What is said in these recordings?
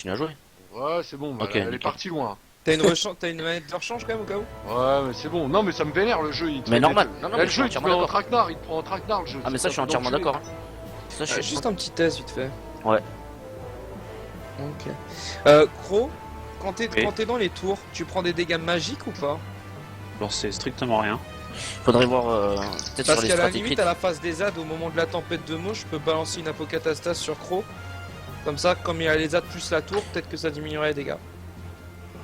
Continue à jouer. Ouais, c'est bon, bah, Ok, elle est nickel. partie loin. T'as une manette de rechange quand même au cas où? Ouais, mais c'est bon. Non, mais ça me vénère le jeu. Il te Mais fait normal, des- non, non, Là, mais le je suis jeu, il te entièrement met en d'accord. traquenard. Il te prend en traquenard le jeu. Ah, mais C'est ça, un je suis truc entièrement d'enculé. d'accord. Hein. Ça, je suis. Juste un petit test vite fait. Ouais. Ok. Cro, Oui. quand t'es dans les tours, tu prends des dégâts magiques ou pas? Alors c'est strictement rien. Faudrait voir peut-être sur Parce les qu'à la stratégies. limite, à la phase des ZAD, au moment de la tempête de mouche, je peux balancer une apocatastase sur Cro. Comme ça, comme il y a les ZAD plus la tour, peut-être que ça diminuerait les dégâts.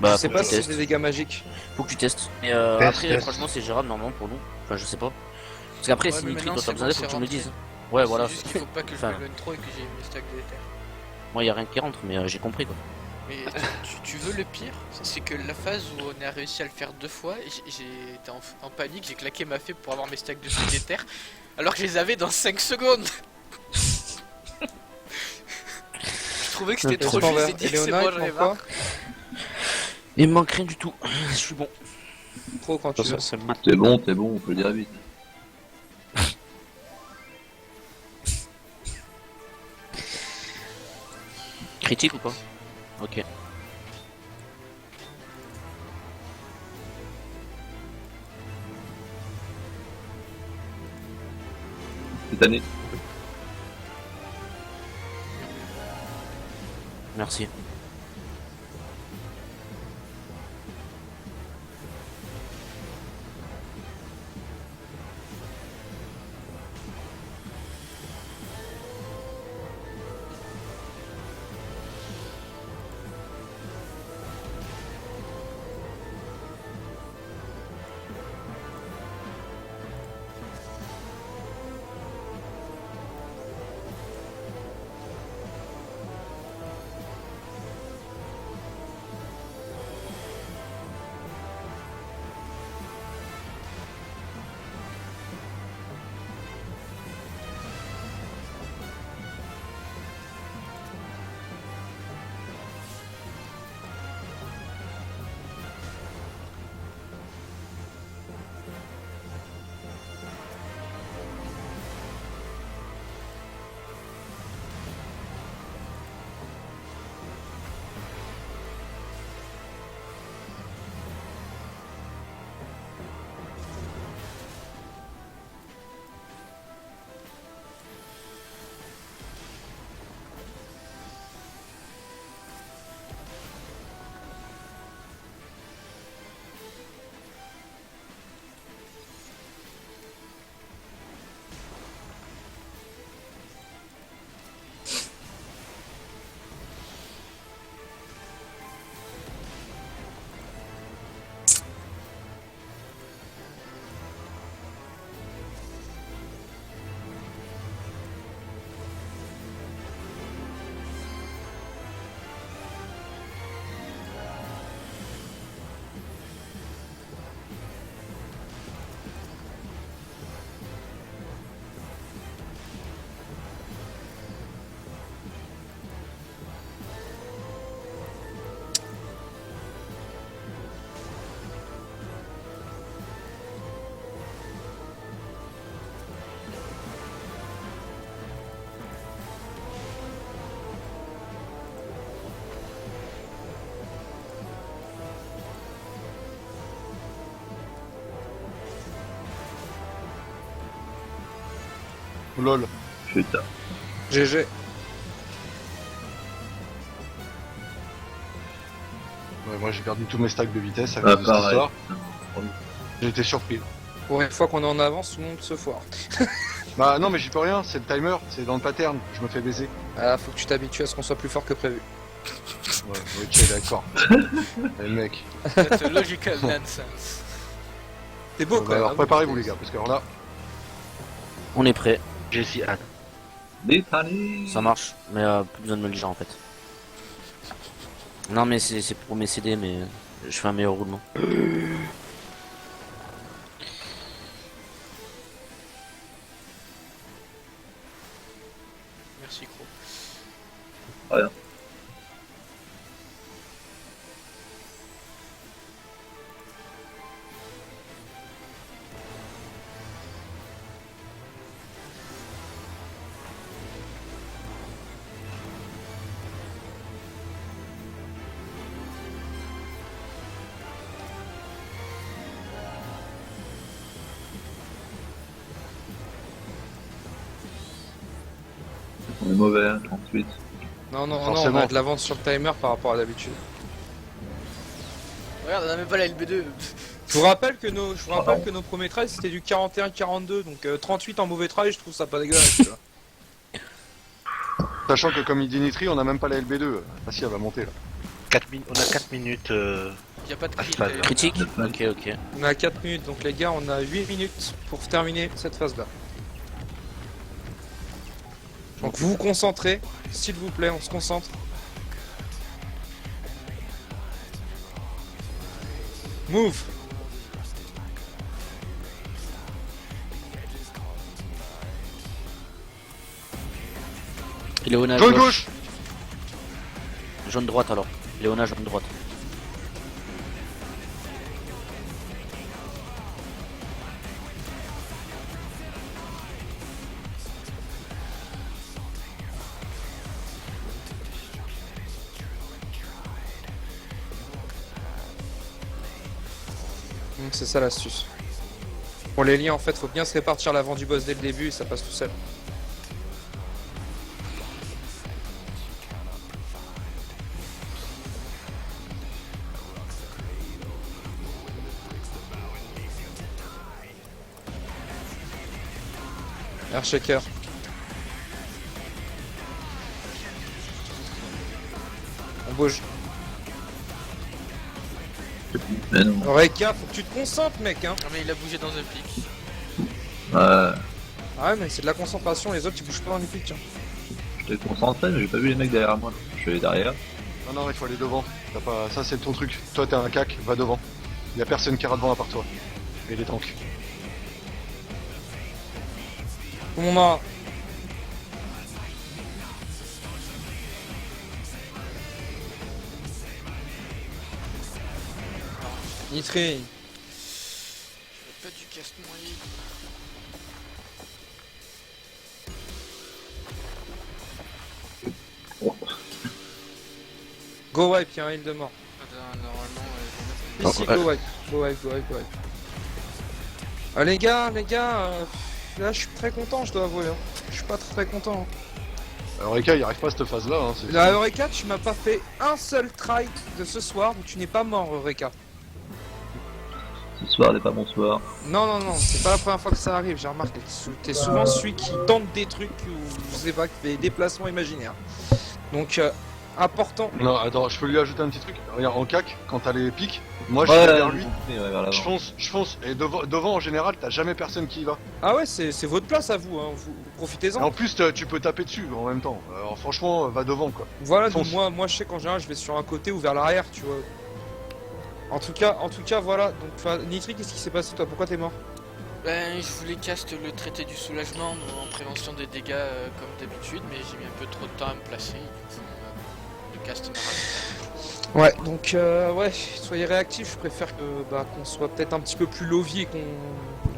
Bah, Je sais faut pas que si tu c'est testes. des dégâts magiques. Faut que tu testes. Mais Test, après, test. franchement, c'est gérable normalement pour nous. Enfin, je sais pas. Parce qu'après, Ouais, si mais Nitri, maintenant, toi t'as c'est besoin bon, d'aide, faut que tu me le c'est dises. rentré. Ouais, C'est voilà. juste qu'il faut pas que je Enfin, m'éloigne trop et que j'ai mes stacks de terre. moi, y a rien qui rentre, mais j'ai compris quoi. Mais tu veux le pire? C'est que la phase où on a réussi à le faire 2 fois, j'ai été en panique, j'ai claqué ma fée pour avoir mes stacks de des terres, alors que je les avais dans 5 secondes. Je trouvais que c'était trop Respect juste, envers j'ai dit c'est Eleona, bon, il j'en ai te manque marre. quoi? Il me manque rien du tout. Je suis bon. Cro, quand tu veux. C'est maintenant. T'es bon, on peut le dire vite. Critique ou pas? Ok. Cette année. Merci. Lol. Putain. GG. Ouais, moi j'ai perdu tous mes stacks de vitesse à Ah, cause de cette pareil. histoire. J'ai été surpris. Pour une fois qu'on est en avance, tout le monde se foire. Bah non, mais j'y peux rien. C'est le timer. C'est dans le pattern. Je me fais baiser. Ah, faut que tu t'habitues à ce qu'on soit plus fort que prévu. Ouais, ok, d'accord. Eh, mec. That's a logical nonsense. T'es beau Bah, quoi. alors préparez-vous les gars, parce que alors là, On est prêt. J'ai si hâte. Détané. Ça marche. Mais plus besoin de me le dire en fait. Non, mais c'est pour mes CD, mais je fais un meilleur roulement. Merci Cro. Rien. mauvais, hein, 38. Non, non, non, on Forcément. a de l'avance sur le timer par rapport à d'habitude. Regarde, on a même pas la LB2. Je vous rappelle que nos premiers trails c'était du 41-42, donc 38 en mauvais trail, je trouve ça pas dégueulasse. Tu vois. Sachant que comme il dit Nitri, on a même pas la LB2. Ah si, elle va monter là. On a 4 minutes. Y a pas de cri. Ah, d'ailleurs. Critique. Ok, ok. On a 4 minutes, donc les gars, on a 8 minutes pour terminer cette phase là. Donc vous vous concentrez, s'il vous plaît, on se concentre. Move. Léona Jaune gauche. gauche. Jaune droite alors. Léona jaune droite. Donc c'est ça l'astuce. Pour les liens, en fait, faut bien se répartir l'avant du boss dès le début et ça passe tout seul. Air shaker. On bouge. Mais non. Reka, faut que tu te concentres, mec, hein. Non mais il a bougé dans un pic. Ouais, Ah ouais, mais c'est de la concentration, les autres ils bougent pas dans les pics, tiens. j'étais concentré, mais j'ai pas vu les mecs derrière moi. Je suis allé derrière. Non, non, il faut aller devant. T'as pas... Ça, c'est ton truc. Toi, t'es un cac, va devant. Y a personne qui ira devant à part toi. Et les tanks. Tout le monde a... Nitri. Pas du casse noyé. Go wipe, y'a un heal de mort. Attends, normalement, je vais mettre Ici, go wipe. Go wipe, go wipe, go wipe. Ah les gars, là je suis très content, je dois avouer. Hein. Je suis pas très content. Alors, Reka, il arrive pas à cette phase-là. Hein. La Eureka, tu m'as pas fait un seul try de ce soir, donc tu n'es pas mort, Eureka. Ce soir n'est pas mon soir. Non, non, non, c'est pas la première fois que ça arrive, j'ai remarqué. T'es souvent celui qui tente des trucs ou je sais pas, qui fait des déplacements imaginaires. Donc, important. Non, attends, je peux lui ajouter un petit truc. Regarde, en cac, quand t'as les pics, moi je suis Ouais, derrière lui. ouais, vers l'avant. Je fonce. Et devant, en général, t'as jamais personne qui y va. Ah ouais, c'est votre place à vous, hein. Vous Et profitez-en. en plus, tu peux taper dessus en même temps. Alors, franchement, va devant quoi. Voilà, fonce. moi je sais qu'en général je vais sur un côté ou vers l'arrière, tu vois. En tout cas, voilà. Donc, enfin, Nitri, qu'est-ce qui s'est passé toi? Pourquoi t'es mort? Ben, je voulais cast le traité du soulagement en prévention des dégâts comme d'habitude, mais j'ai mis un peu trop de temps à me placer. Du coup, le cast m'a raté. Ouais, donc ouais, soyez réactifs. Je préfère qu'on soit peut-être un petit peu plus lovi et qu'on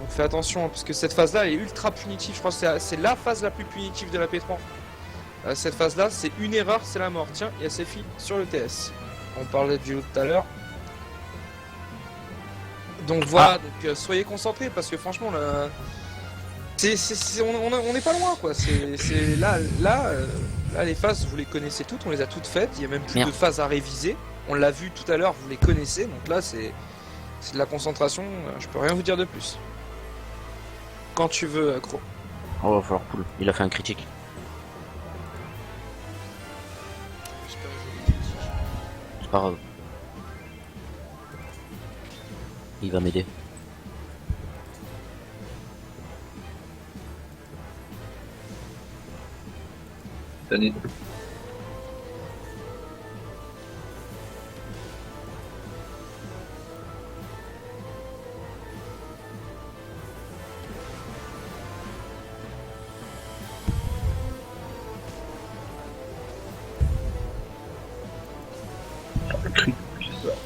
fait attention, hein, parce que cette phase-là elle est ultra punitive. Je crois que c'est la phase la plus punitive de la P3. Cette phase-là, c'est une erreur, c'est la mort. Tiens, il y a Sefi sur le TS. On parlait du lot tout à l'heure. Donc voilà, donc soyez concentrés parce que franchement là, on n'est pas loin quoi. C'est là les phases vous les connaissez toutes, on les a toutes faites. Il y a même plus Merde. de phases à réviser. On l'a vu tout à l'heure, vous les connaissez. Donc là c'est de la concentration. Je peux rien vous dire de plus. Quand tu veux, Cro. Oh, va falloir pull. Il a fait un critique. C'est pas joli. C'est pas grave. Il va m'aider. Tenez. Le cri qui sort.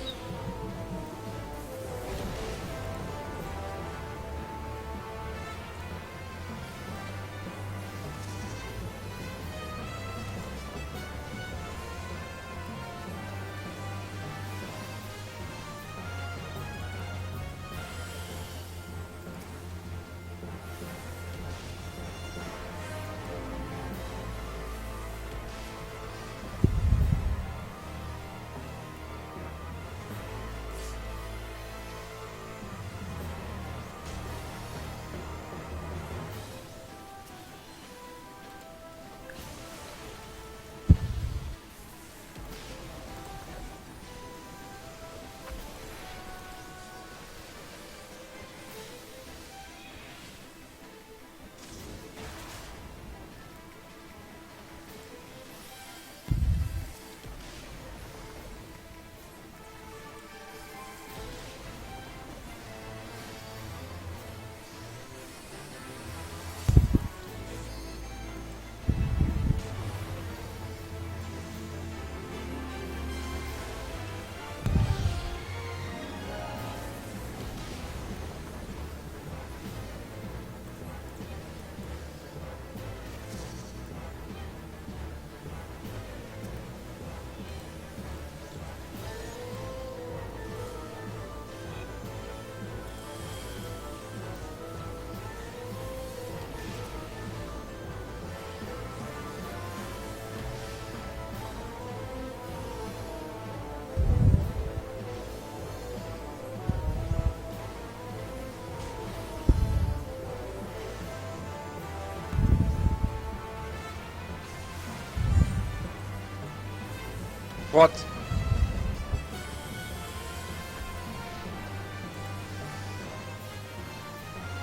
droite.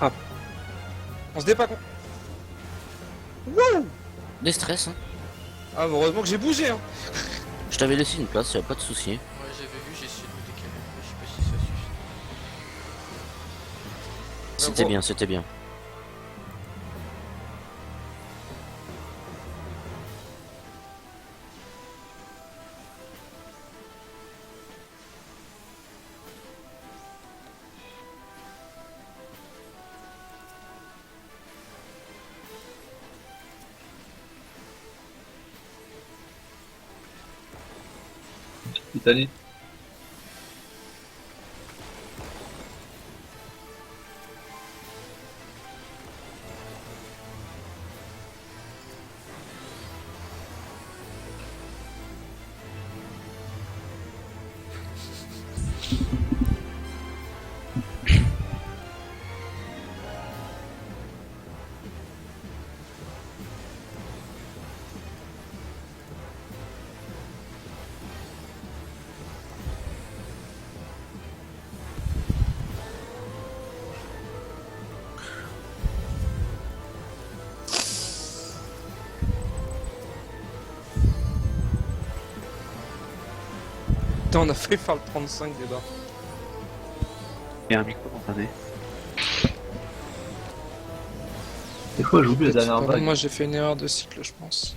Ah. On se débat con. Wouh. Des stress, hein. Ah, bah, heureusement que j'ai bougé, hein. Je t'avais laissé une place, y'a pas de souci. Ouais, j'avais vu, j'ai essayé de me décaler. Je sais pas si ça suffit. C'était bon. bien, c'était bien. Italie. Putain, on a fait faire le 35 débat. Et un micro entamé. Des fois, j'oublie la dernière Pardon, vague. moi j'ai fait une erreur de cycle, je pense.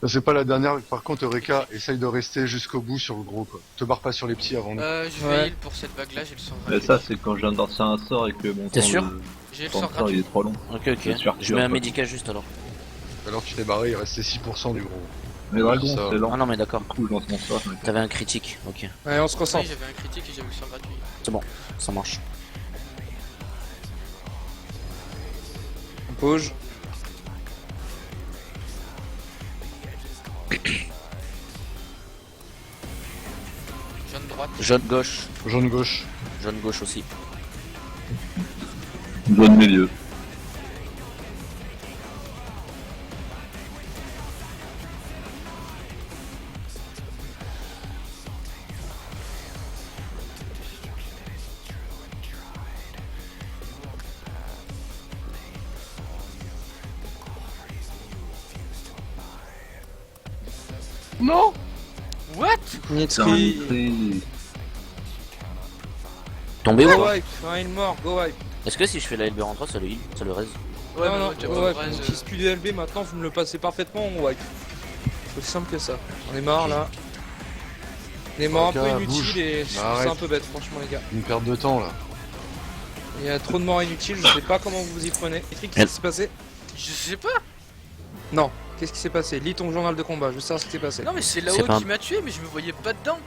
Ça, c'est pas la dernière. Par contre, Eureka, essaye de rester jusqu'au bout sur le gros, quoi. Te barre pas sur les petits avant nous. Je vais Ouais. heal pour cette vague là, j'ai le sort Mais gratuit. ça, c'est quand je viens de lancer un sort et que mon T'es temps sûr de- J'ai le temps sort de sort, il gratuit. est trop long. Ok, C'est sûr, ok. Je mets un pas. médical juste alors. Alors tu t'es barré, il restait 6% du gros. Mais dragon, Ça. c'est lent. Ah non, mais d'accord. Du coup, je lance mon sort. je me- T'avais un critique, ok. Allez, on se Oui, ressent. j'avais un critique et j'avais le sort gratuit. Ça marche. On bouge. Jaune droite. Jaune gauche. Jaune gauche. Jaune gauche aussi. Jaune milieu. Non. What? C'est un Nitri. Nitri. Tombé ou Go pas wipe, un heal mort, go wipe. Est-ce que si je fais la LB en 3, ça le heal, ça le raise? Ouais, non, non, tu go wipe. vois, On utilise plus de LB maintenant, vous me le passez parfaitement, on wipe. C'est aussi simple que ça. On est mort là. On est mort un peu Eureka, inutile bouge. et je trouve ça Arrête. un peu bête, franchement, les gars. Une perte de temps là. Il y a trop de morts inutiles, je sais pas comment vous vous y prenez. Nitri, qu'est-ce qui s'est passé? Je sais pas. Non, qu'est-ce qui s'est passé? Lis ton journal de combat, je veux savoir ce qui s'est passé. Non, mais c'est C'est là-haut pas un- qui m'a tué, mais je me voyais pas dedans.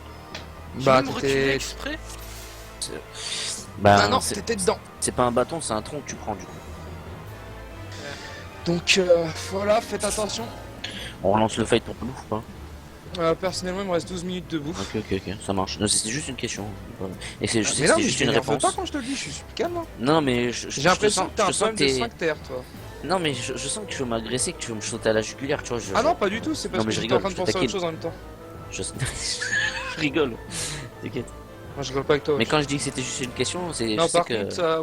J'ai Bah, même reculé t'étais. exprès. Bah Ah non, c'est t'étais dedans. c'est pas un bâton, c'est un tronc que tu prends du coup. Donc voilà, faites attention. On relance le fight pour nous ou pas? Personnellement, il me reste 12 minutes debout. Ok, ok, ok, ça marche. Non, c'était juste une question. Et c'est, je sais Mais que non, c'est mais juste je une m'énerve réponse. pas quand je te le dis, je suis calme. Hein. Non, mais J'ai l'impression que t'as un je sens problème de t'es- sphincter, toi. Non, mais je sens que tu veux m'agresser, que tu veux me sauter à la jugulaire, tu vois. Ah non, pas du tout, c'est parce Non, mais que je j'étais en rigole, train de je penser à autre taquine. chose en même temps. Je, je rigole. T'inquiète. Moi, je rigole pas avec toi. Mais wesh. quand je dis que c'était juste une question, c'est. Non, je sais par que... contre,